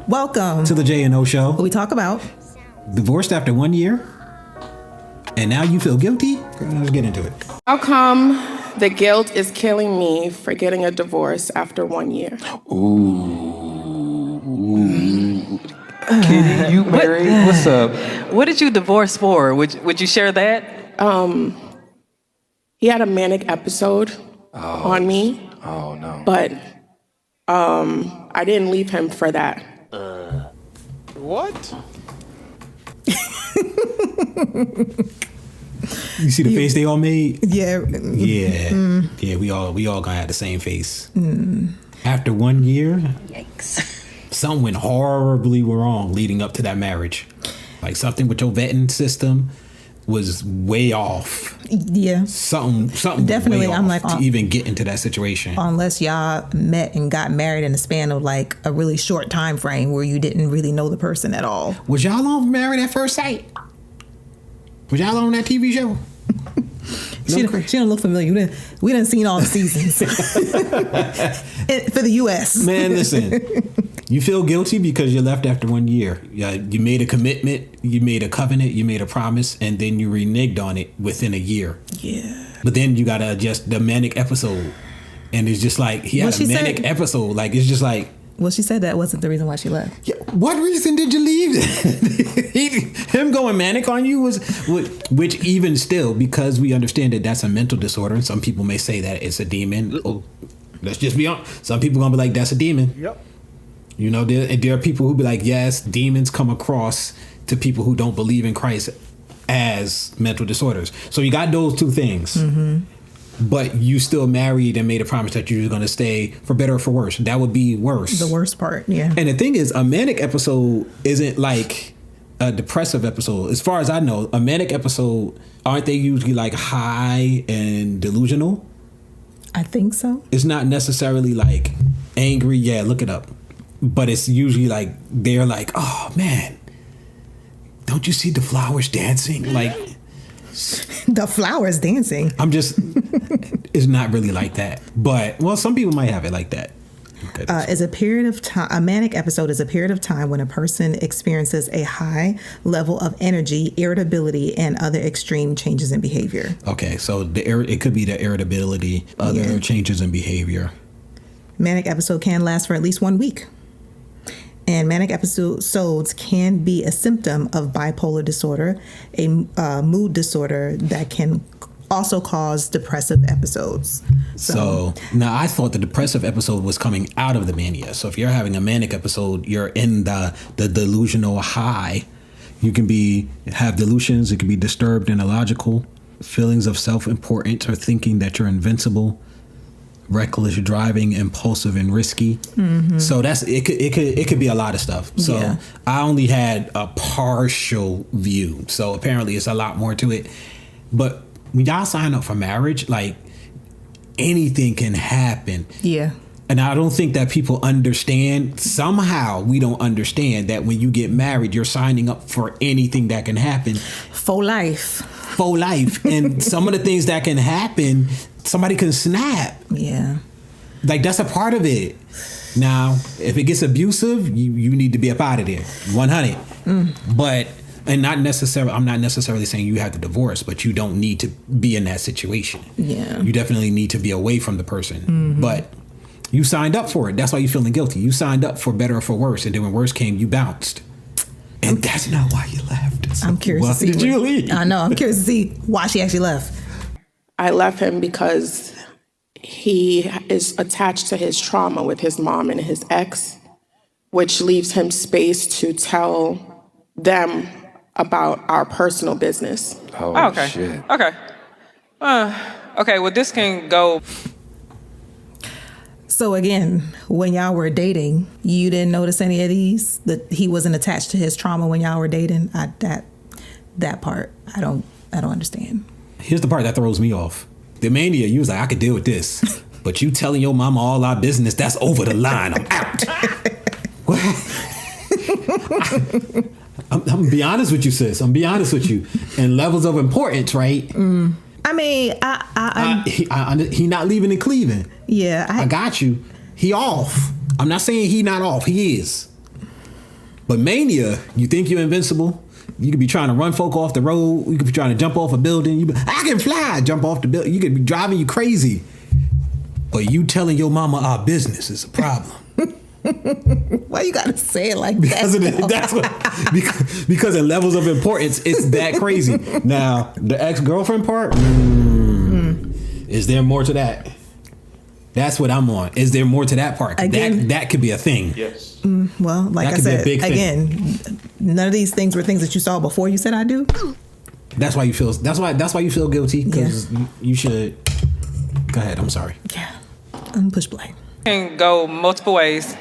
Welcome to the J&O Show. We talk about divorced after 1 year, and now you feel guilty? Let's get into it. How come the guilt is killing me for getting a divorce after 1 year? Ooh. Kitty, you married? What's up? What did you divorce for? Would you share that? He had a manic episode on me. Oh, no. But I didn't leave him for that. What? You see the face they all made? Yeah. Yeah, we all gonna have the same face. After 1 year, Yikes. something went horribly wrong leading up to that marriage. Like something with your vetting system was way off. Yeah. Something Definitely, was way I'm off like, to even get into that situation. Unless y'all met and got married in the span of like a really short time frame where you didn't really know the person at all. Was y'all on Married at First Sight? Was y'all on that TV show? She don't look familiar. We done seen all the seasons for the U.S. Man, listen. You feel guilty because you left after 1 year. You made a commitment, you made a covenant, you made a promise, and then you reneged on it within a year. Yeah. But then you gotta adjust the manic episode, and it's just like he had a manic episode. Like it's just like. Well, she said that wasn't the reason why she left. Yeah, what reason did you leave? Him going manic on you was, which even still, because we understand that that's a mental disorder, and some people may say that it's a demon. Oh, let's just be honest. Some people gonna be like, that's a demon. Yep. You know, there are people who be like, yes, demons come across to people who don't believe in Christ as mental disorders. So you got those two things. Mm-hmm. But you still married and made a promise that you were going to stay for better or for worse. That would be worse. The worst part, yeah. And the thing is, a manic episode isn't like a depressive episode. As far as I know, a manic episode, aren't they usually like high and delusional? I think so. It's not necessarily like angry. Yeah, look it up. But it's usually like, they're like, oh man, don't you see the flowers dancing? Like, the flowers dancing. It's not really like that. But, well, some people might have it like that. Is a period of time. A manic episode is a period of time when a person experiences a high level of energy, irritability, and other extreme changes in behavior. Okay, so it could be the irritability, other changes in behavior. Manic episode can last for at least 1 week. And manic episodes can be a symptom of bipolar disorder, a mood disorder that can also cause depressive episodes. So now I thought the depressive episode was coming out of the mania. So if you're having a manic episode, you're in the delusional high. You can have delusions. It can be disturbed and illogical, feelings of self-importance or thinking that you're invincible. Reckless driving, impulsive and risky. Mm-hmm. So it could be a lot of stuff. So I only had a partial view. So apparently it's a lot more to it. But when y'all sign up for marriage, like anything can happen. Yeah. And I don't think that people understand. Somehow we don't understand that when you get married, you're signing up for anything that can happen. For life. And some of the things that can happen, somebody can snap. Yeah. Like that's a part of it. Now, if it gets abusive, you need to be up out of there. 100. But I'm not necessarily saying you have to divorce, but you don't need to be in that situation. Yeah. You definitely need to be away from the person. Mm-hmm. But you signed up for it. That's why you're feeling guilty. You signed up for better or for worse. And then when worse came, you bounced. And that's not why you left. So I'm curious to see. Did you leave? I know. I'm curious to see why she actually left. I left him because he is attached to his trauma with his mom and his ex, which leaves him space to tell them about our personal business. Oh, okay. Shit. Okay. Okay, well, this can go. So again, when y'all were dating, you didn't notice any of these? That he wasn't attached to his trauma when y'all were dating? That part, I don't understand. Here's the part that throws me off. The mania, you was like, I could deal with this. But you telling your mama all our business, that's over the line. I'm out. I'm gonna be honest with you, sis. I'm gonna be honest with you. And levels of importance, right? I mean, he not leaving and cleaving. Yeah. I got you. He off. I'm not saying he not off. He is. But mania, you think you're invincible. You could be trying to run folk off the road. You could be trying to jump off a building. I can fly, jump off the building. You could be driving you crazy. But you telling your mama our business is a problem. Why you gotta say it like that? Because in levels of importance, it's that crazy. Now, the ex-girlfriend part, is there more to that? That's what I'm on. Is there more to that part? Again, that could be a thing. Yes. Well, like I said, again, none of these things were things that you saw before you said I do. That's why you feel. That's why you feel guilty, because you should. Go ahead. I'm sorry. Yeah, I'm push play. Can go multiple ways.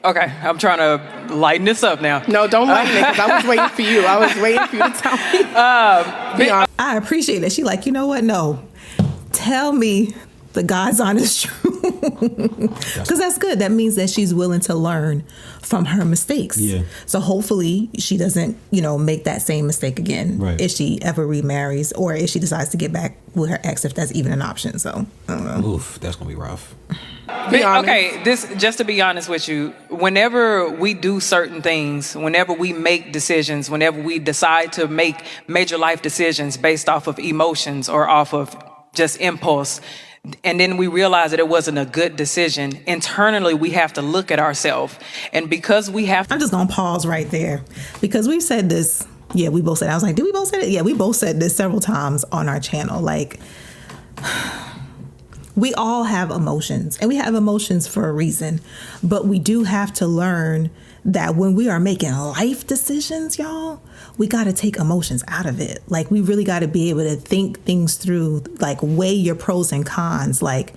Okay, I'm trying to lighten this up now. No, don't lighten it, because I was waiting for you. I was waiting for you to tell me. I appreciate that. She like, you know what? No, tell me the God's honest truth. Because that's good. That means that she's willing to learn from her mistakes. Yeah. So hopefully she doesn't, make that same mistake again. Right. If she ever remarries, or if she decides to get back with her ex, if that's even an option. So I don't know. Oof, that's gonna be rough. Okay, just to be honest with you, whenever we do certain things, whenever we make decisions, whenever we decide to make major life decisions based off of emotions or off of just impulse, and then we realize that it wasn't a good decision, internally we have to look at ourselves. And because we have to... I'm just going to pause right there, because we've said this. Yeah, we both said it. I was like, did we both say it? Yeah, we both said this several times on our channel. Like, we all have emotions, and we have emotions for a reason. But we do have to learn that when we are making life decisions, y'all, we got to take emotions out of it. Like, we really got to be able to think things through, like weigh your pros and cons, like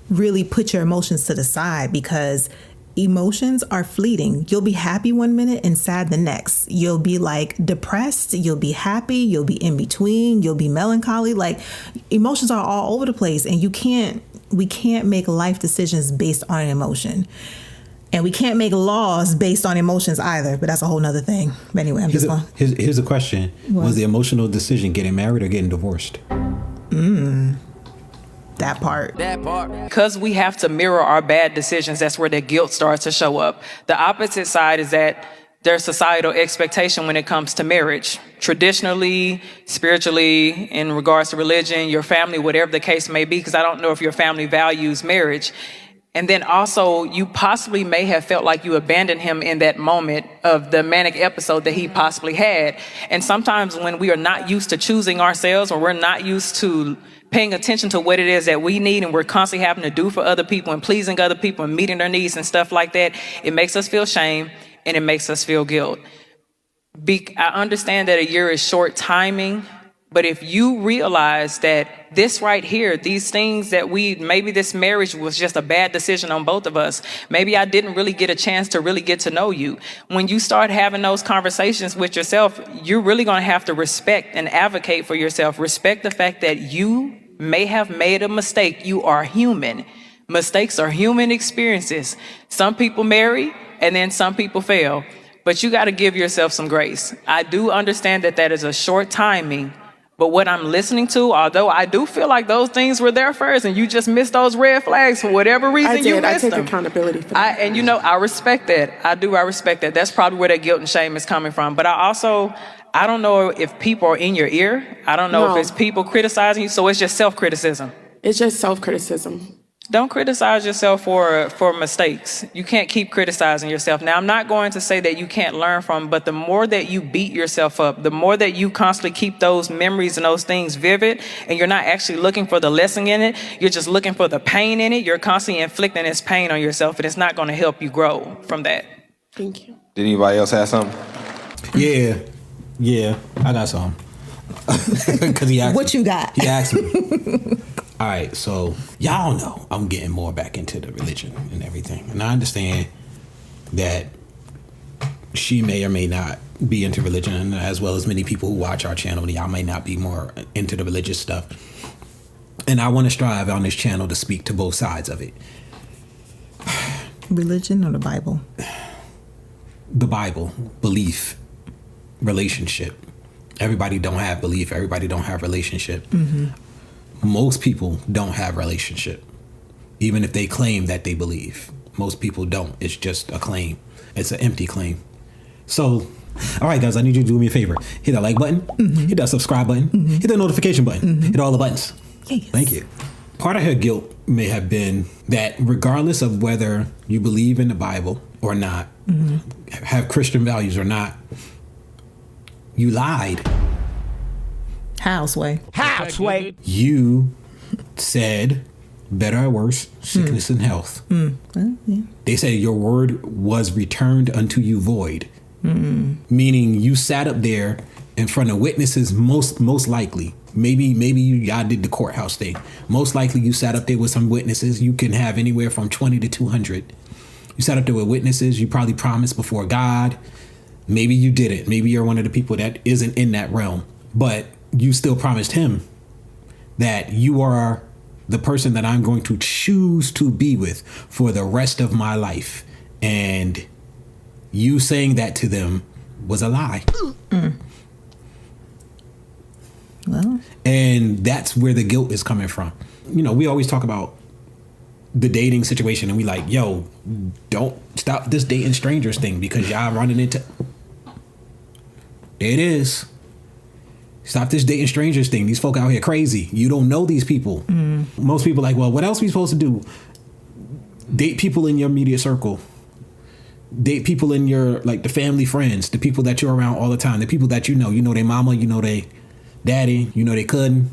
really put your emotions to the side, because emotions are fleeting. You'll be happy one minute and sad the next. You'll be like depressed, you'll be happy, you'll be in between, you'll be melancholy. Like, emotions are all over the place, and we can't make life decisions based on an emotion. And we can't make laws based on emotions either, but that's a whole nother thing. But anyway, I'm just going. Here's a question. What? Was the emotional decision getting married or getting divorced? That part. Because we have to mirror our bad decisions, that's where the guilt starts to show up. The opposite side is that there's societal expectation when it comes to marriage. Traditionally, spiritually, in regards to religion, your family, whatever the case may be, because I don't know if your family values marriage. And then also, you possibly may have felt like you abandoned him in that moment of the manic episode that he possibly had. And sometimes when we are not used to choosing ourselves, or we're not used to paying attention to what it is that we need, and we're constantly having to do for other people and pleasing other people and meeting their needs and stuff like that, it makes us feel shame and it makes us feel guilt. I understand that a year is short timing, but if you realize that this right here, these things that maybe this marriage was just a bad decision on both of us. Maybe I didn't really get a chance to really get to know you. When you start having those conversations with yourself, you're really going to have to respect and advocate for yourself. Respect the fact that you may have made a mistake. You are human. Mistakes are human experiences. Some people marry and then some people fail, but you got to give yourself some grace. I do understand that is a short timing. But what I'm listening to, although I do feel like those things were there first and you just missed those red flags for whatever reason you missed them. I take accountability for that. I respect that. I respect that. That's probably where that guilt and shame is coming from. But I don't know if people are in your ear. I don't know if it's people criticizing you. So it's just self-criticism. It's just self-criticism. Don't criticize yourself for mistakes. You can't keep criticizing yourself. Now, I'm not going to say that you can't learn from, but the more that you beat yourself up, the more that you constantly keep those memories and those things vivid, and you're not actually looking for the lesson in it, you're just looking for the pain in it, you're constantly inflicting this pain on yourself, and it's not going to help you grow from that. Thank you. Did anybody else have something? Yeah, I got some. Because he asked What you got? He asked me. All right, so y'all know I'm getting more back into the religion and everything. And I understand that she may or may not be into religion, and as well as many people who watch our channel, y'all may not be more into the religious stuff. And I want to strive on this channel to speak to both sides of it. Religion or the Bible? The Bible, belief, relationship. Everybody don't have belief. Everybody don't have relationship. Mm-hmm. Most people don't have relationship, even if they claim that they believe. most people don't. It's just a claim. It's an empty claim. So, all right, guys, I need you to do me a favor. Hit that like button, hit that subscribe button, hit that notification button, hit all the buttons. Yes. Thank you. Part of her guilt may have been that regardless of whether you believe in the Bible or not, have Christian values or not, you lied. How, Sway? You said, better or worse, sickness and health. They said your word was returned unto you void. Meaning you sat up there in front of witnesses, most likely. Maybe y'all did the courthouse thing. Most likely you sat up there with some witnesses. You can have anywhere from 20 to 200. You sat up there with witnesses. You probably promised before God. Maybe you didn't. Maybe you're one of the people that isn't in that realm. But you still promised him that you are the person that I'm going to choose to be with for the rest of my life. And you saying that to them was a lie. Well, and that's where the guilt is coming from. You know, we always talk about the dating situation and we like, yo, don't stop this dating strangers thing because y'all running into... There it is. Stop this dating strangers thing. These folk out here crazy. You don't know these people. Most people like, well, what else are we supposed to do? Date people in your immediate circle. Date people in your, like, the family friends, the people that you're around all the time, the people that you know their mama, you know their daddy, you know their cousin,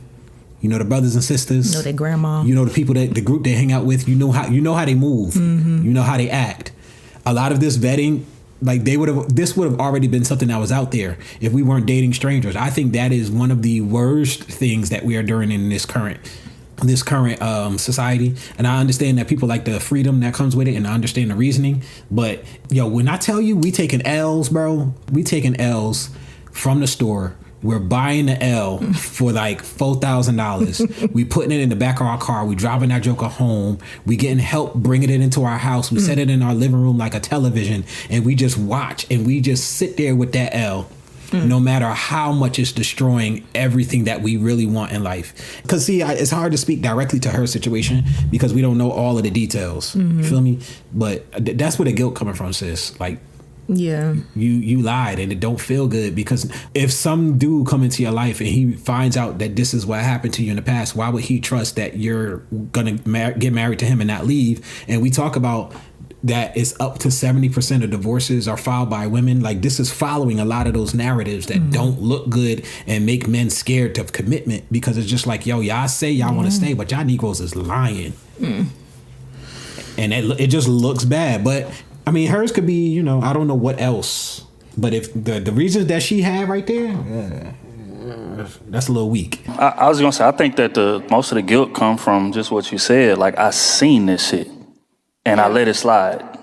you know the brothers and sisters, you know their grandma, you know the people that the group they hang out with, you know how they move, you know how they act. A lot of this vetting, like this would have already been something that was out there if we weren't dating strangers. I think that is one of the worst things that we are doing in this current society. And I understand that people like the freedom that comes with it, and I understand the reasoning. But yo, when I tell you we taking L's, bro, we taking L's from the store. We're buying the L for like $4,000. We putting it in the back of our car. We driving that joker home. We getting help bringing it into our house. We set it in our living room like a television, and we just watch and we just sit there with that L. No matter how much it's destroying everything that we really want in life. Because see, it's hard to speak directly to her situation because we don't know all of the details. You feel me? But that's where the guilt coming from, sis. Like, yeah, you lied and it don't feel good, because if some dude come into your life and he finds out that this is what happened to you in the past, why would he trust that you're gonna get married to him and not leave? And we talk about that it's up to 70% of divorces are filed by women. Like, this is following a lot of those narratives that don't look good and make men scared of commitment, because it's just like, yo, y'all say y'all want to stay, but y'all Negroes is lying. And it just looks bad. But I mean, hers could be, you know, I don't know what else. But if the reasons that she had right there, that's a little weak. I was going to say, I think that most of the guilt come from just what you said. Like, I seen this shit and I let it slide.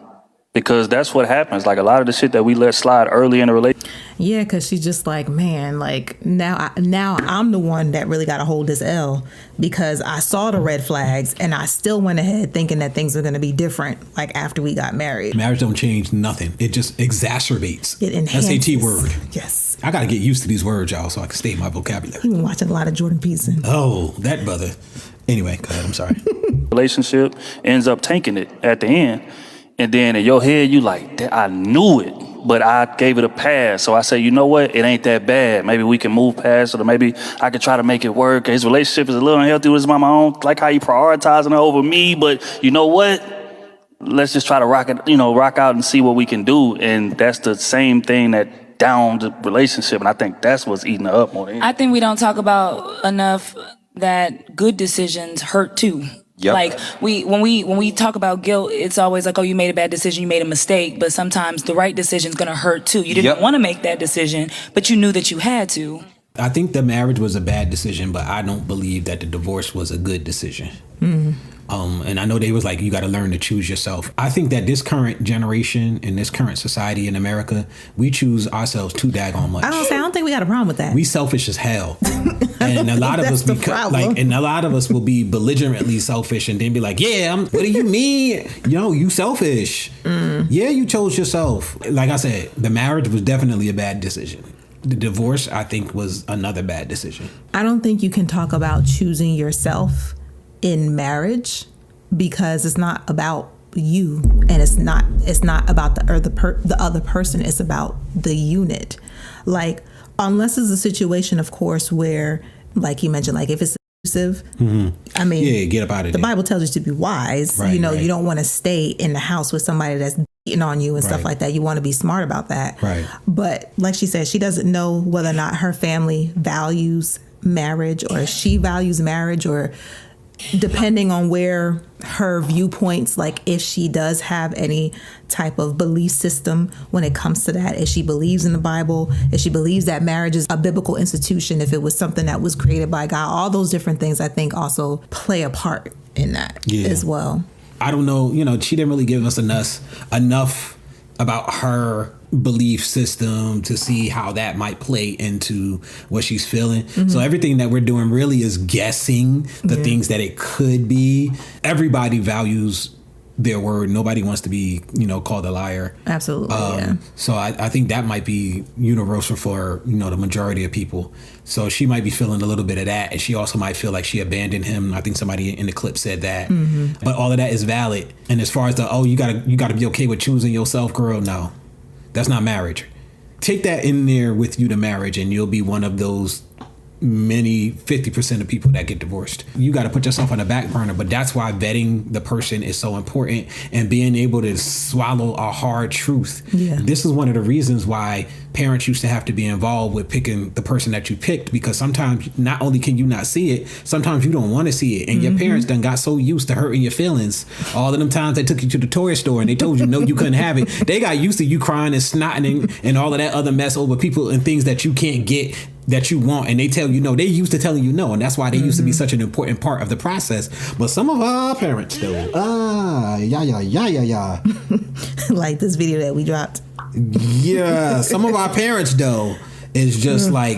Because that's what happens. Like, a lot of the shit that we let slide early in the relationship. Yeah, because she's just like, man, like now I'm the one that really got to hold this L, because I saw the red flags and I still went ahead thinking that things are going to be different, like after we got married. Marriage don't change nothing. It just exacerbates. It enhances. SAT word. Yes. I got to get used to these words, y'all, so I can stay in my vocabulary. You've been watching a lot of Jordan Peterson. Oh, that brother. Anyway, go ahead. I'm sorry. Relationship ends up tanking it at the end. And then in your head, you like, I knew it, but I gave it a pass. So I say, you know what? It ain't that bad. Maybe we can move past it, or maybe I could try to make it work. His relationship is a little unhealthy with his mama. I don't like how he prioritizing her over me, but you know what? Let's just try to rock out and see what we can do. And that's the same thing that downed the relationship. And I think that's what's eating her up more than anything. I think we don't talk about enough that good decisions hurt too. Yep. Like when we talk about guilt, it's always like, oh, you made a bad decision, you made a mistake. But sometimes the right decision is going to hurt too. You didn't want to make that decision, but you knew that you had to. I think the marriage was a bad decision, but I don't believe that the divorce was a good decision. And I know they was like, you got to learn to choose yourself. I think that this current generation and this current society in America, we choose ourselves too daggone much. I don't think we got a problem with that. We selfish as hell. And a lot of us will be belligerently selfish and then be like, yeah, what do you mean? You selfish. Yeah, you chose yourself. Like I said, the marriage was definitely a bad decision. The divorce, I think, was another bad decision. I don't think you can talk about choosing yourself in marriage, because it's not about you, and it's not about the other person. It's about the unit. Like, unless it's a situation, of course, where, like you mentioned, like if it's abusive, I mean, get up out of there. The Bible tells you to be wise. Right, you don't want to stay in the house with somebody that's beating on you and stuff like that. You want to be smart about that. Right. But like she said, she doesn't know whether or not her family values marriage, or she values marriage, or depending on where her viewpoints, like if she does have any type of belief system when it comes to that, if she believes in the Bible, if she believes that marriage is a biblical institution, if it was something that was created by God, all those different things I think also play a part in that as well. I don't know, she didn't really give us enough about her belief system to see how that might play into what she's feeling. So everything that we're doing really is guessing the things that it could be. Everybody values their word. Nobody wants to be, called a liar. Absolutely. So I think that might be universal for, the majority of people. So she might be feeling a little bit of that. And she also might feel like she abandoned him. I think somebody in the clip said that. But all of that is valid. And as far as you gotta be okay with choosing yourself, girl, no. That's not marriage. Take that in there with you to marriage, and you'll be one of those many 50% of people that get divorced. You got to put yourself on the back burner, but that's why vetting the person is so important, and being able to swallow a hard truth. This is one of the reasons why parents used to have to be involved with picking the person that you picked, because sometimes not only can you not see it, sometimes you don't want to see it, and your parents done got so used to hurting your feelings. All of them times they took you to the toy store and they told you no, you couldn't have it. They got used to you crying and snotting and all of that other mess over people and things that you can't get that you want, and they tell you no. They used to telling you no, and that's why they used to be such an important part of the process. But some of our parents though, like this video that we dropped. Some of our parents though is just like,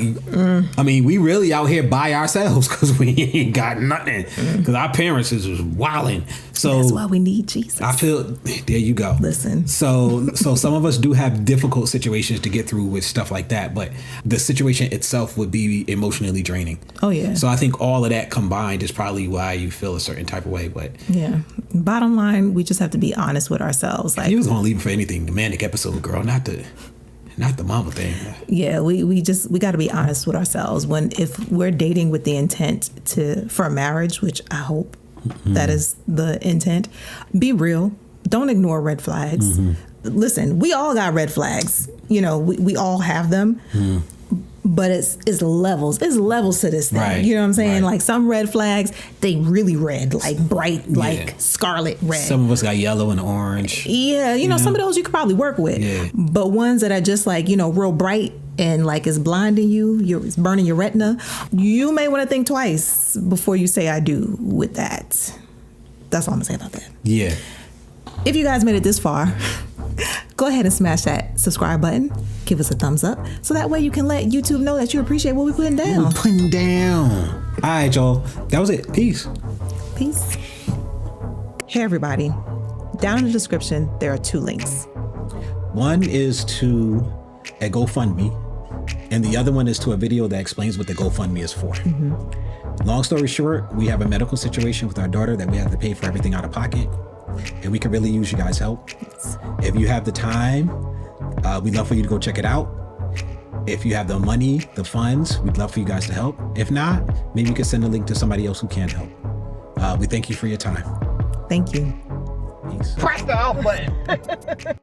I mean, we really out here by ourselves because we ain't got nothing, because our parents is just wilding. So that's why we need Jesus. I feel, there you go. Listen. So some of us do have difficult situations to get through with stuff like that, but the situation itself would be emotionally draining. Oh yeah. So I think all of that combined is probably why you feel a certain type of way. But yeah, bottom line, we just have to be honest with ourselves. Like, you was gonna leave it for anything, the Manic episode, girl, not the mama thing. Yeah, we got to be honest with ourselves. If we're dating with the intent for marriage, which I hope that is the intent, be real. Don't ignore red flags. Listen, we all got red flags. We all have them. But it's levels. It's levels to this thing. Right, you know what I'm saying? right. Like some red flags, they really red, like bright, like scarlet red. Some of us got yellow and orange. Yeah, some of those you could probably work with. Yeah. But ones that are just like, real bright and like it's blinding you, it's burning your retina, you may want to think twice before you say I do with that. That's all I'm going to say about that. Yeah. If you guys made it this far, go ahead and smash that subscribe button. Give us a thumbs up so that way you can let YouTube know that you appreciate what we're putting down. All right, y'all. That was it. Peace. Peace. Hey, everybody. Down in the description, there are 2 links. One is to a GoFundMe, and the other one is to a video that explains what the GoFundMe is for. Long story short, we have a medical situation with our daughter that we have to pay for everything out of pocket, and we could really use you guys' help. If you have the time, we'd love for you to go check it out. If you have the money, the funds, we'd love for you guys to help. If not, maybe you could send a link to somebody else who can help. We thank you for your time. Thank you. Peace. Press the out button.